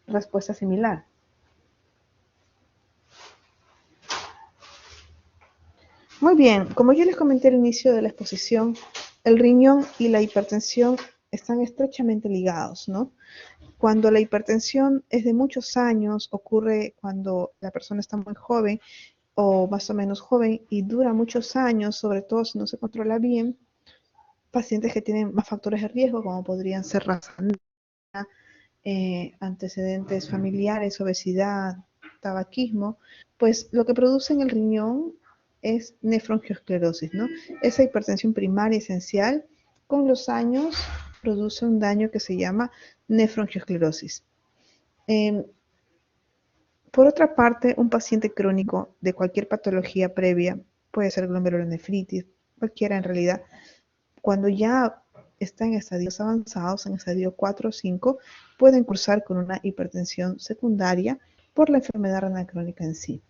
respuesta similar. Muy bien, como yo les comenté al inicio de la exposición, el riñón y la hipertensión están estrechamente ligados, ¿no? Cuando la hipertensión es de muchos años, ocurre cuando la persona está muy joven o más o menos joven y dura muchos años, sobre todo si no se controla bien, pacientes que tienen más factores de riesgo, como podrían ser raza negra, antecedentes familiares, obesidad, tabaquismo, pues lo que produce en el riñón es nefroangiosclerosis, ¿no? Esa hipertensión primaria esencial, con los años produce un daño que se llama nefroangiosclerosis. Por otra parte, un paciente crónico de cualquier patología previa, puede ser glomerulonefritis, cualquiera en realidad, cuando ya está en estadios avanzados, en estadio 4 o 5, pueden cursar con una hipertensión secundaria por la enfermedad renal crónica en sí.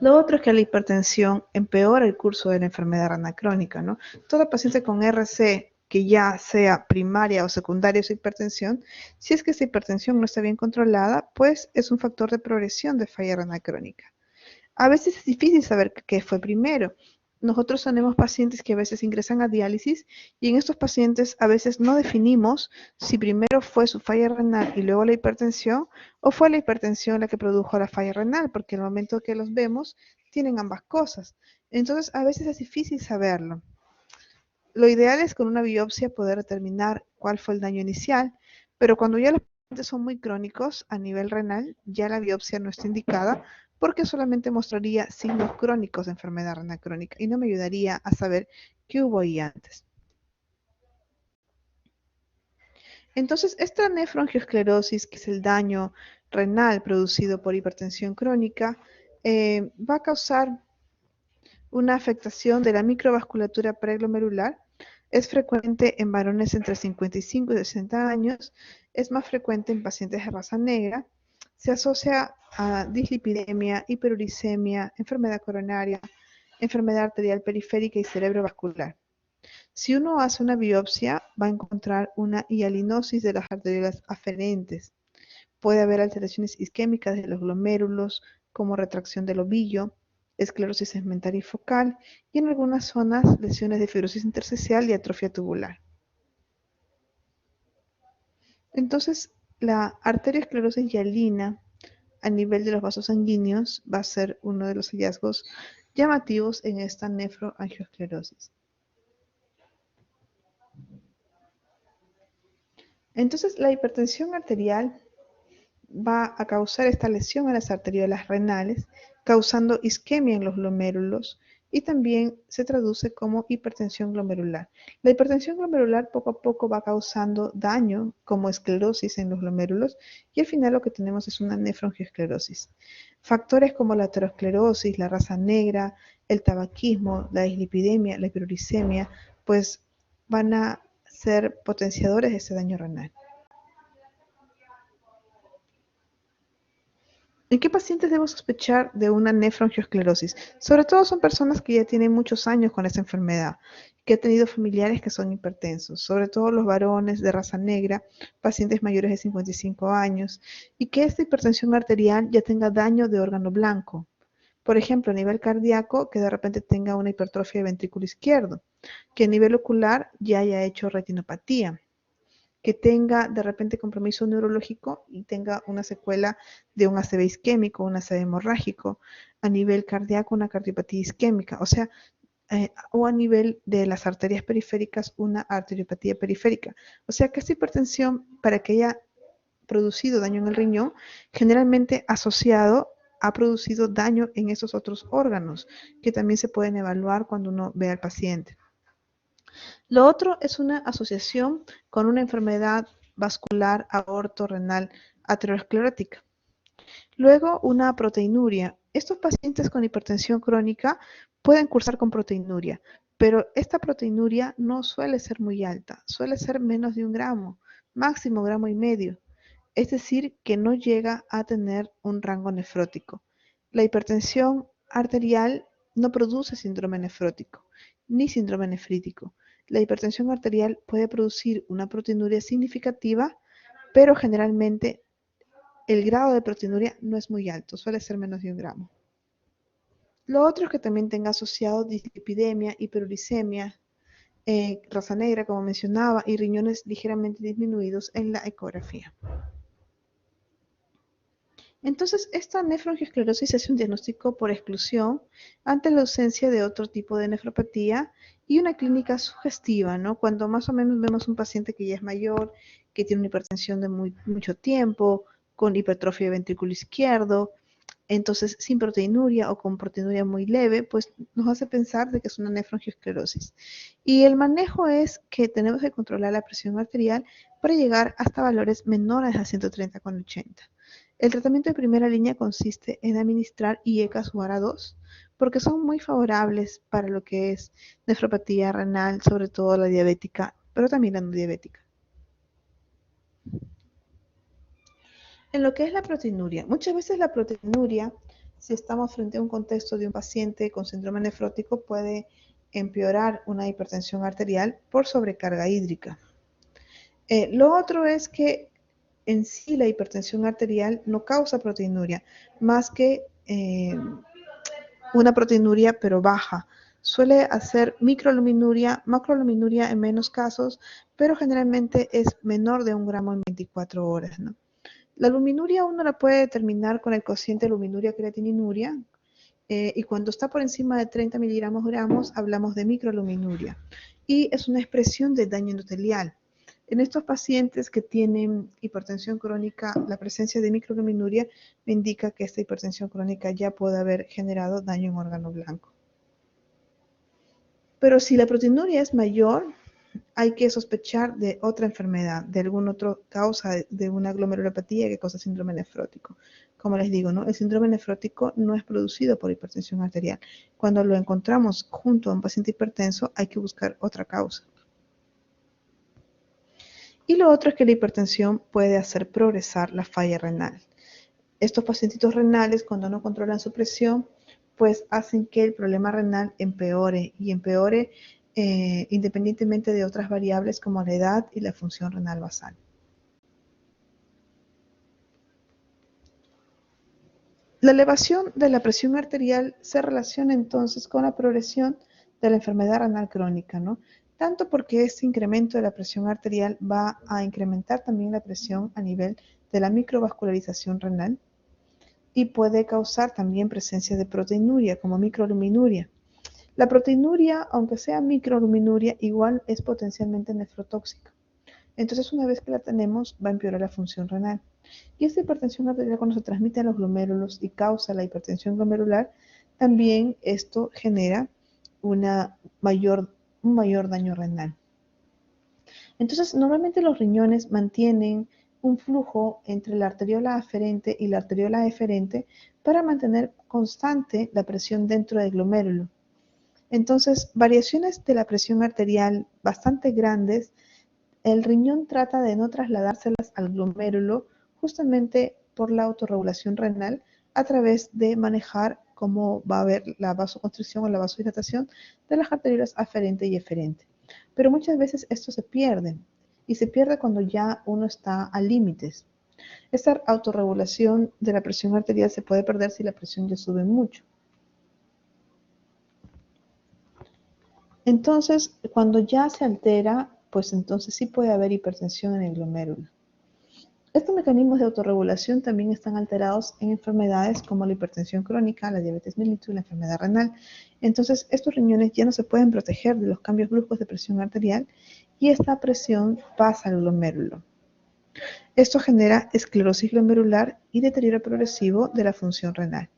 Lo otro es que la hipertensión empeora el curso de la enfermedad renal crónica, ¿no? Todo paciente con RC que ya sea primaria o secundaria su hipertensión, si es que esa hipertensión no está bien controlada, pues es un factor de progresión de falla renal crónica. A veces es difícil saber qué fue primero. Nosotros tenemos pacientes que a veces ingresan a diálisis y en estos pacientes a veces no definimos si primero fue su falla renal y luego la hipertensión o fue la hipertensión la que produjo la falla renal, porque en el momento que los vemos tienen ambas cosas. Entonces a veces es difícil saberlo. Lo ideal es con una biopsia poder determinar cuál fue el daño inicial, pero cuando ya los pacientes son muy crónicos a nivel renal, ya la biopsia no está indicada porque solamente mostraría signos crónicos de enfermedad renal crónica y no me ayudaría a saber qué hubo ahí antes. Entonces, esta nefroangiosclerosis, que es el daño renal producido por hipertensión crónica, va a causar una afectación de la microvasculatura preglomerular. Es frecuente en varones entre 55 y 60 años, es más frecuente en pacientes de raza negra, se asocia a dislipidemia, hiperuricemia, enfermedad coronaria, enfermedad arterial periférica y cerebrovascular. Si uno hace una biopsia, va a encontrar una hialinosis de las arteriolas aferentes. Puede haber alteraciones isquémicas de los glomérulos como retracción del ovillo, esclerosis segmentaria y focal, y en algunas zonas lesiones de fibrosis intersticial y atrofia tubular. Entonces, la arteriosclerosis hialina a nivel de los vasos sanguíneos va a ser uno de los hallazgos llamativos en esta nefroangiosclerosis. Entonces, la hipertensión arterial va a causar esta lesión en las arteriolas renales, causando isquemia en los glomérulos y también se traduce como hipertensión glomerular. La hipertensión glomerular poco a poco va causando daño como esclerosis en los glomérulos y al final lo que tenemos es una nefroangiosclerosis. Factores como la aterosclerosis, la raza negra, el tabaquismo, la dislipidemia, la hiperuricemia, pues van a ser potenciadores de ese daño renal. ¿En qué pacientes debo sospechar de una nefroangiosclerosis? Sobre todo son personas que ya tienen muchos años con esa enfermedad, que han tenido familiares que son hipertensos, sobre todo los varones de raza negra, pacientes mayores de 55 años, y que esta hipertensión arterial ya tenga daño de órgano blanco. Por ejemplo, a nivel cardíaco, que de repente tenga una hipertrofia del ventrículo izquierdo, que a nivel ocular ya haya hecho retinopatía, que tenga de repente compromiso neurológico y tenga una secuela de un ACV isquémico, un ACV hemorrágico, a nivel cardíaco una cardiopatía isquémica, o sea, o a nivel de las arterias periféricas una arteriopatía periférica. O sea que esta hipertensión, para que haya producido daño en el riñón, generalmente asociado ha producido daño en esos otros órganos, que también se pueden evaluar cuando uno ve al paciente. Lo otro es una asociación con una enfermedad vascular aortorrenal aterosclerótica. Luego, una proteinuria. Estos pacientes con hipertensión crónica pueden cursar con proteinuria, pero esta proteinuria no suele ser muy alta, suele ser menos de 1 gramo, máximo 1,5 gramos. Es decir, que no llega a tener un rango nefrótico. La hipertensión arterial no produce síndrome nefrótico ni síndrome nefrítico. La hipertensión arterial puede producir una proteinuria significativa, pero generalmente el grado de proteinuria no es muy alto, suele ser menos de 1 gramo. Lo otro es que también tenga asociado dislipidemia, hiperuricemia, raza negra, como mencionaba, y riñones ligeramente disminuidos en la ecografía. Entonces, esta nefroangiosclerosis es un diagnóstico por exclusión ante la ausencia de otro tipo de nefropatía y una clínica sugestiva, ¿no? Cuando más o menos vemos un paciente que ya es mayor, que tiene una hipertensión de mucho tiempo, con hipertrofia de ventrículo izquierdo, entonces sin proteinuria o con proteinuria muy leve, pues nos hace pensar de que es una nefroangiosclerosis. Y el manejo es que tenemos que controlar la presión arterial para llegar hasta valores menores a 130/80. El tratamiento de primera línea consiste en administrar IECA SUARA-2 porque son muy favorables para lo que es nefropatía renal, sobre todo la diabética, pero también la no diabética. En lo que es la proteinuria, muchas veces la proteinuria, si estamos frente a un contexto de un paciente con síndrome nefrótico, puede empeorar una hipertensión arterial por sobrecarga hídrica. Lo otro es que en sí la hipertensión arterial no causa proteinuria, más que una proteinuria pero baja. Suele hacer microalbuminuria, macroalbuminuria en menos casos, pero generalmente es menor de 1 gramo en 24 horas, ¿no? La albuminuria uno la puede determinar con el cociente albuminuria-creatininuria, y cuando está por encima de 30 miligramos hablamos de microalbuminuria y es una expresión de daño endotelial. En estos pacientes que tienen hipertensión crónica, la presencia de microalbuminuria me indica que esta hipertensión crónica ya puede haber generado daño en órgano blanco. Pero si la proteinuria es mayor, hay que sospechar de otra enfermedad, de alguna otra causa de una glomerulopatía que causa síndrome nefrótico. Como les digo, ¿no? El síndrome nefrótico no es producido por hipertensión arterial. Cuando lo encontramos junto a un paciente hipertenso, hay que buscar otra causa. Y lo otro es que la hipertensión puede hacer progresar la falla renal. Estos pacientitos renales, cuando no controlan su presión, pues hacen que el problema renal empeore y empeore independientemente de otras variables como la edad y la función renal basal. La elevación de la presión arterial se relaciona entonces con la progresión de la enfermedad renal crónica, ¿no? Tanto porque este incremento de la presión arterial va a incrementar también la presión a nivel de la microvascularización renal y puede causar también presencia de proteinuria como microalbuminuria. La proteinuria, aunque sea microalbuminuria, igual es potencialmente nefrotóxica. Entonces, una vez que la tenemos, va a empeorar la función renal. Y esta hipertensión arterial, cuando se transmite a los glomérulos y causa la hipertensión glomerular, también esto genera un mayor daño renal. Entonces, normalmente los riñones mantienen un flujo entre la arteriola aferente y la arteriola eferente para mantener constante la presión dentro del glomérulo. Entonces, variaciones de la presión arterial bastante grandes, el riñón trata de no trasladárselas al glomérulo justamente por la autorregulación renal a través de manejar cómo va a haber la vasoconstricción o la vasodilatación de las arteriolas aferente y eferente. Pero muchas veces esto se pierde y se pierde cuando ya uno está a límites. Esta autorregulación de la presión arterial se puede perder si la presión ya sube mucho. Entonces, cuando ya se altera, pues entonces sí puede haber hipertensión en el glomérulo. Estos mecanismos de autorregulación también están alterados en enfermedades como la hipertensión crónica, la diabetes mellitus y la enfermedad renal. Entonces, estos riñones ya no se pueden proteger de los cambios bruscos de presión arterial y esta presión pasa al glomérulo. Esto genera esclerosis glomerular y deterioro progresivo de la función renal.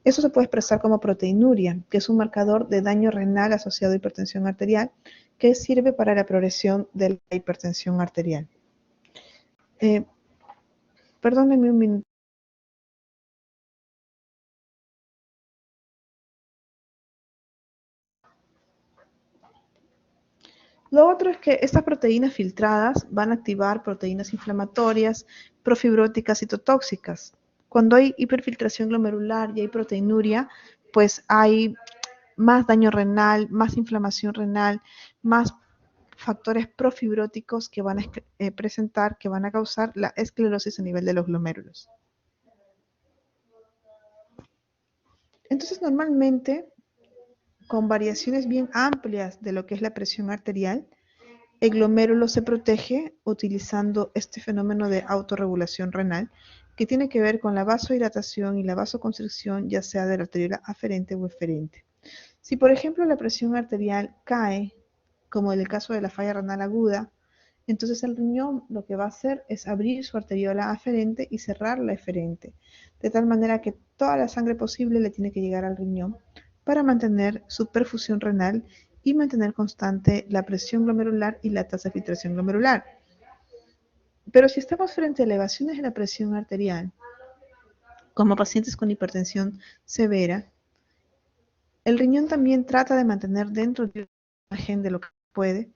Esto se puede expresar como proteinuria, que es un marcador de daño renal asociado a hipertensión arterial, que sirve para la progresión de la hipertensión arterial. Perdónenme un minuto. Lo otro es que estas proteínas filtradas van a activar proteínas inflamatorias, profibróticas, citotóxicas. Cuando hay hiperfiltración glomerular y hay proteinuria, pues hay más daño renal, más inflamación renal, más factores profibróticos que van a presentar, que van a causar la esclerosis a nivel de los glomérulos. Entonces, normalmente, con variaciones bien amplias de lo que es la presión arterial, el glomérulo se protege utilizando este fenómeno de autorregulación renal que tiene que ver con la vasodilatación y la vasoconstricción, ya sea de la arteriola aferente o eferente. Si, por ejemplo, la presión arterial cae, como en el caso de la falla renal aguda, entonces el riñón lo que va a hacer es abrir su arteriola aferente y cerrar la eferente, de tal manera que toda la sangre posible le tiene que llegar al riñón para mantener su perfusión renal y mantener constante la presión glomerular y la tasa de filtración glomerular. Pero si estamos frente a elevaciones de la presión arterial, como pacientes con hipertensión severa, el riñón también trata de mantener dentro del margen de lo que puede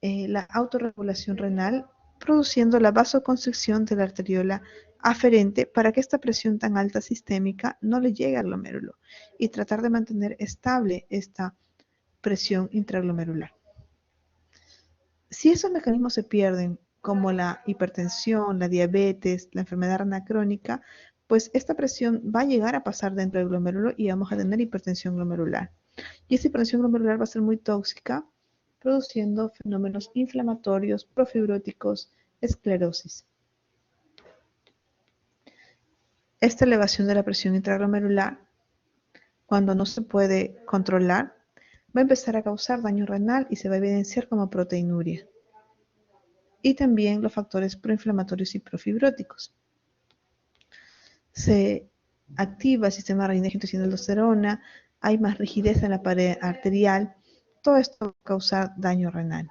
la autorregulación renal, produciendo la vasoconstricción de la arteriola aferente para que esta presión tan alta sistémica no le llegue al glomérulo y tratar de mantener estable esta presión intraglomerular. Si esos mecanismos se pierden, como la hipertensión, la diabetes, la enfermedad renal crónica, pues esta presión va a llegar a pasar dentro del glomérulo y vamos a tener hipertensión glomerular. Y esta hipertensión glomerular va a ser muy tóxica, produciendo fenómenos inflamatorios, profibróticos, esclerosis. Esta elevación de la presión intraglomerular, cuando no se puede controlar, va a empezar a causar daño renal y se va a evidenciar como proteinuria. Y también los factores proinflamatorios y profibróticos. Se activa el sistema renina-angiotensina y aldosterona, hay más rigidez en la pared arterial, todo esto va a causar daño renal.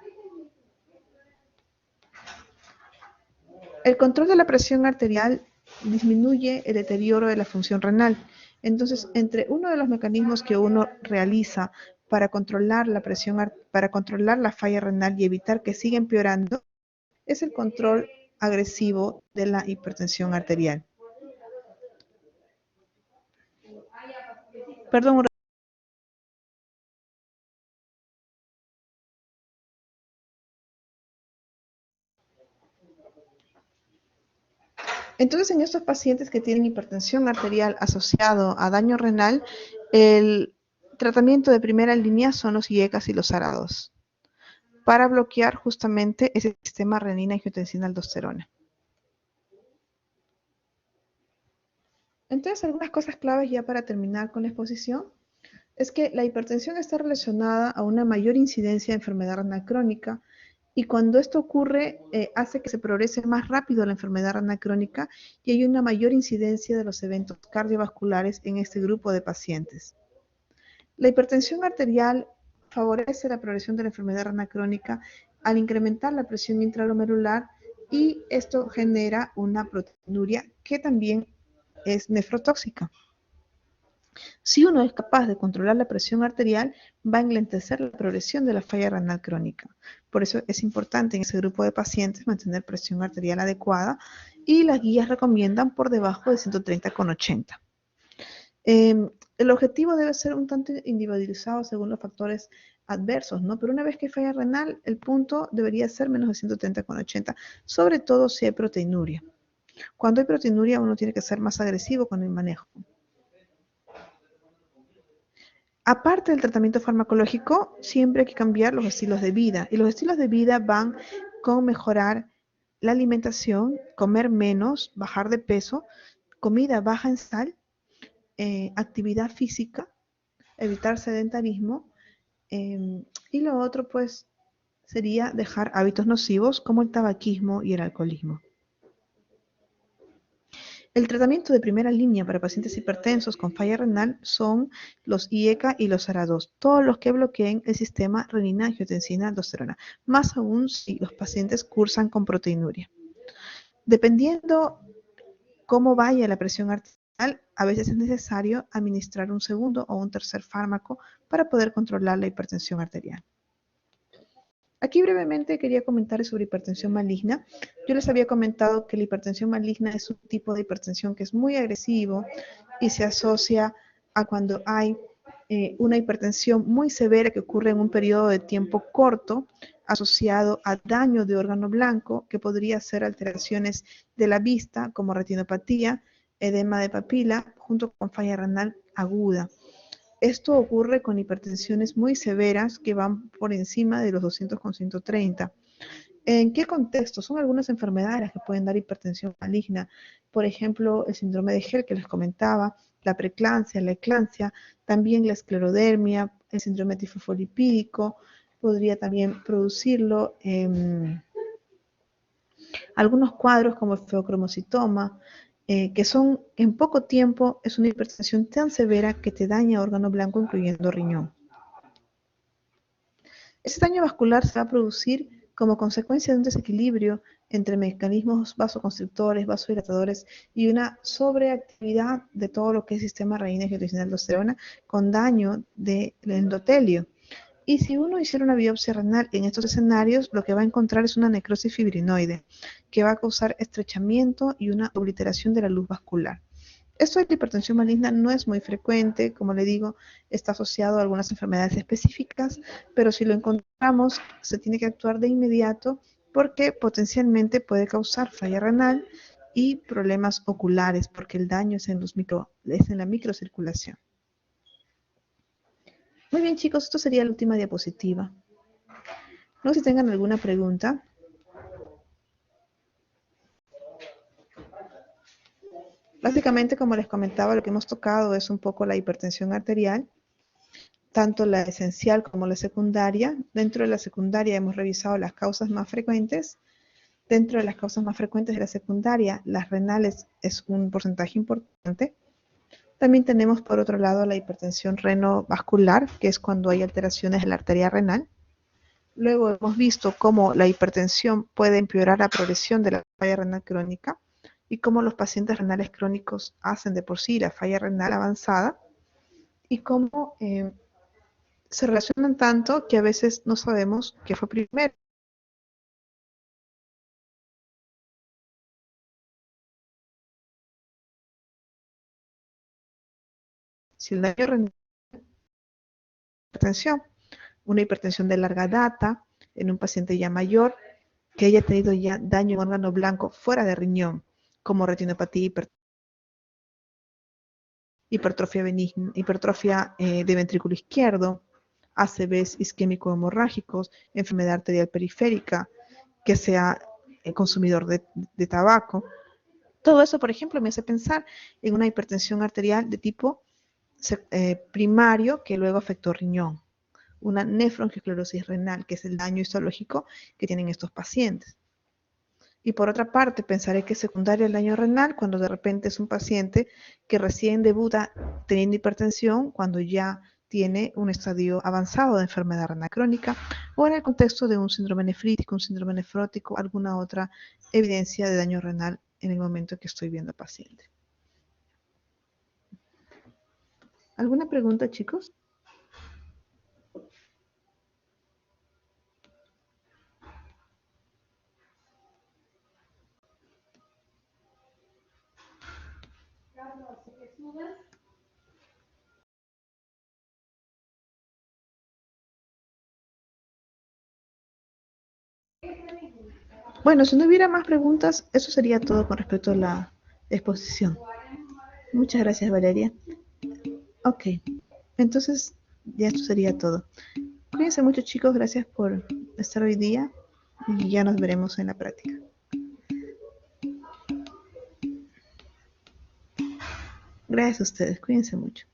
El control de la presión arterial disminuye el deterioro de la función renal. Entonces, entre uno de los mecanismos que uno realiza para controlar la presión, para controlar la falla renal y evitar que siga empeorando, es el control agresivo de la hipertensión arterial. Perdón. Entonces, en estos pacientes que tienen hipertensión arterial asociado a daño renal, el tratamiento de primera línea son los IECAs y los ARA2 para bloquear justamente ese sistema renina-angiotensina-aldosterona. Entonces, algunas cosas claves ya para terminar con la exposición es que la hipertensión está relacionada a una mayor incidencia de enfermedad renal crónica y cuando esto ocurre hace que se progrese más rápido la enfermedad renal crónica y hay una mayor incidencia de los eventos cardiovasculares en este grupo de pacientes. La hipertensión arterial favorece la progresión de la enfermedad renal crónica al incrementar la presión intraglomerular y esto genera una proteinuria que también es nefrotóxica. Si uno es capaz de controlar la presión arterial, va a enlentecer la progresión de la falla renal crónica. Por eso es importante en ese grupo de pacientes mantener presión arterial adecuada y las guías recomiendan por debajo de 130,80. El objetivo debe ser un tanto individualizado según los factores adversos, ¿no? Pero una vez que hay falla renal, el punto debería ser menos de 130,80, sobre todo si hay proteinuria. Cuando hay proteinuria, uno tiene que ser más agresivo con el manejo. Aparte del tratamiento farmacológico, siempre hay que cambiar los estilos de vida. Y los estilos de vida van con mejorar la alimentación, comer menos, bajar de peso, comida baja en sal, actividad física, evitar sedentarismo. Y lo otro, pues, sería dejar hábitos nocivos como el tabaquismo y el alcoholismo. El tratamiento de primera línea para pacientes hipertensos con falla renal son los IECA y los ARA2, todos los que bloqueen el sistema renina-angiotensina-aldosterona, más aún si los pacientes cursan con proteinuria. Dependiendo cómo vaya la presión arterial, a veces es necesario administrar un segundo o un tercer fármaco para poder controlar la hipertensión arterial. Aquí brevemente quería comentar sobre hipertensión maligna. Yo les había comentado que la hipertensión maligna es un tipo de hipertensión que es muy agresivo y se asocia a cuando hay una hipertensión muy severa que ocurre en un periodo de tiempo corto asociado a daño de órgano blanco que podría ser alteraciones de la vista como retinopatía, edema de papila junto con falla renal aguda. Esto ocurre con hipertensiones muy severas que van por encima de los 200/130. ¿En qué contexto? Son algunas enfermedades las que pueden dar hipertensión maligna. Por ejemplo, el síndrome de Hell que les comentaba, la preeclampsia, la eclampsia, también la esclerodermia, el síndrome tifosfolipídico, podría también producirlo. Algunos cuadros como el feocromocitoma, que son en poco tiempo, es una hipertensión tan severa que te daña órgano blanco incluyendo riñón. Ese daño vascular se va a producir como consecuencia de un desequilibrio entre mecanismos vasoconstrictores, vasodilatadores y una sobreactividad de todo lo que es sistema renina-angiotensina-aldosterona con daño del endotelio. Y si uno hiciera una biopsia renal en estos escenarios, lo que va a encontrar es una necrosis fibrinoide, que va a causar estrechamiento y una obliteración de la luz vascular. Esto de la hipertensión maligna no es muy frecuente, como le digo, está asociado a algunas enfermedades específicas, pero si lo encontramos, se tiene que actuar de inmediato porque potencialmente puede causar falla renal y problemas oculares, porque el daño es en la microcirculación. Muy bien, chicos, esto sería la última diapositiva. No sé si tengan alguna pregunta. Básicamente, como les comentaba, lo que hemos tocado es un poco la hipertensión arterial, tanto la esencial como la secundaria. Dentro de la secundaria hemos revisado las causas más frecuentes. Dentro de las causas más frecuentes de la secundaria, las renales es un porcentaje importante. También tenemos por otro lado la hipertensión renovascular, que es cuando hay alteraciones de la arteria renal. Luego hemos visto cómo la hipertensión puede empeorar la progresión de la falla renal crónica y cómo los pacientes renales crónicos hacen de por sí la falla renal avanzada y cómo se relacionan tanto que a veces no sabemos qué fue primero. Si el daño renal, hipertensión, una hipertensión de larga data en un paciente ya mayor que haya tenido ya daño en órgano blanco fuera de riñón, como retinopatía, hipertrofia benigna, hipertrofia de ventrículo izquierdo, ACVs isquémico-hemorrágicos, enfermedad arterial periférica, que sea consumidor de tabaco. Todo eso, por ejemplo, me hace pensar en una hipertensión arterial de tipo primario que luego afectó riñón, una nefroangiosclerosis renal, que es el daño histológico que tienen estos pacientes. Y por otra parte, pensaré que es secundario el daño renal cuando de repente es un paciente que recién debuta teniendo hipertensión cuando ya tiene un estadio avanzado de enfermedad renal crónica o en el contexto de un síndrome nefrítico, un síndrome nefrótico, alguna otra evidencia de daño renal en el momento que estoy viendo al paciente. ¿Alguna pregunta, chicos? Bueno, si no hubiera más preguntas, eso sería todo con respecto a la exposición. Muchas gracias, Valeria. Ok, entonces ya esto sería todo. Cuídense mucho, chicos, gracias por estar hoy día y ya nos veremos en la práctica. Gracias a ustedes, cuídense mucho.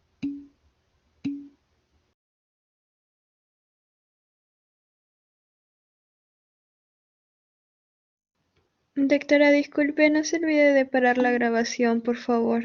Doctora, disculpe, no se olvide de parar la grabación, por favor.